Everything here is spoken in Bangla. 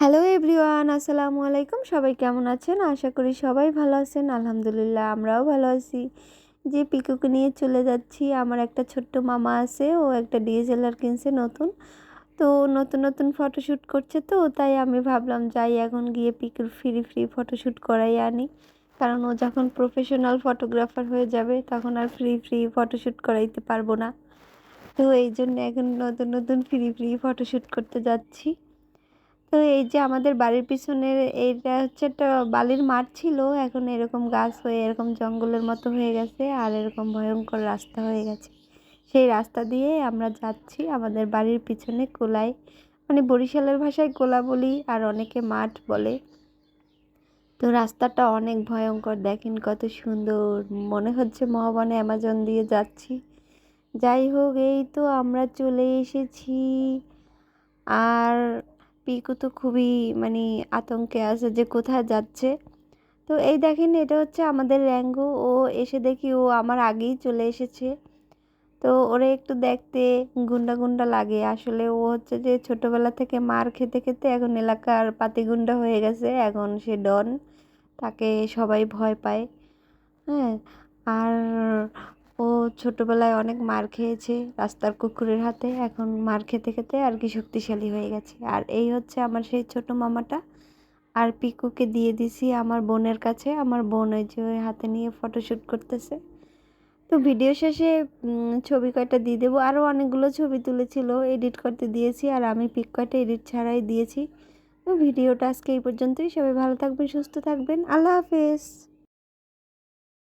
হ্যালো এভরিওয়ান, আসসালামু আলাইকুম। সবাই কেমন আছেন? আশা করি সবাই ভালো আছেন। আলহামদুলিল্লাহ আমরাও ভালো আছি। যে পিকুকে নিয়ে চলে যাচ্ছি। আমার একটা ছোট্ট মামা আছে, ও একটা ডিএসএলআর কিনছে নতুন। তো নতুন নতুন ফটোশ্যুট করছে, তো তাই আমি ভাবলাম যাই এখন গিয়ে পিকুর ফ্রি ফটোশ্যুট করাই আনি। কারণ ও যখন প্রফেশনাল ফটোগ্রাফার হয়ে যাবে তখন আর ফ্রি ফটোশ্যুট করাইতে পারবো না। তো এই জন্য এখন নতুন নতুন ফ্রি ফটোশ্যুট করতে যাচ্ছি। তো এই যে আমাদের বাড়ির পিছনের এইটা হচ্ছে একটা বালির মাঠ ছিল, এখন এরকম গাছ হয়ে এরকম জঙ্গলের মতো হয়ে গেছে আর এরকম ভয়ঙ্কর রাস্তা হয়ে গেছে। সেই রাস্তা দিয়ে আমরা যাচ্ছি আমাদের বাড়ির পিছনে কোলায়, মানে বরিশালের ভাষায় কোলা বলি আর অনেকে মাঠ বলে। তো রাস্তাটা অনেক ভয়ঙ্কর, দেখেন কত সুন্দর, মনে হচ্ছে মহাবনে অ্যামাজন দিয়ে যাচ্ছি। যাই হোক, এই তো আমরা চলে এসেছি। আর পিকু তো খুবই মানে আতঙ্কে আছে যে কোথায় যাচ্ছে। তো এই দেখেন, এটা হচ্ছে আমাদের র্যাঙ্গো। ও এসে দেখি ও আমার আগেই চলে এসেছে। তো ওরে একটু দেখতে গুন্ডা গুন্ডা লাগে, আসলে ও হচ্ছে যে ছোটবেলা থেকে মার খেতে খেতে এখন এলাকার পাতিগুন্ডা হয়ে গেছে, এখন সে ডন, তাকে সবাই ভয় পায়। হ্যাঁ। আর ও ছোটবেলায় অনেক মার খেয়েছে রাস্তার কুকুরের হাতে, এখন মার খেতে খেতে আর কি শক্তিশালী হয়ে গেছে। আর এই হচ্ছে আমার সেই ছোট মামাটা। আর পিকুকে দিয়ে দিছি আমার বোনের কাছে, আমার বোন ওই যে ওই হাতে নিয়ে ফটোশ্যুট করতেছে। তো ভিডিও শেষে ছবি কয়টা দিয়ে দেবো, আরও অনেকগুলো ছবি তুলেছিল, এডিট করতে দিয়েছি, আর আমি পিক কয়টা এডিট ছাড়াই দিয়েছি। তো ভিডিওটা আজকে এই পর্যন্তই। সবাই ভালো থাকবেন, সুস্থ থাকবেন, আল্লাহ হাফেজ।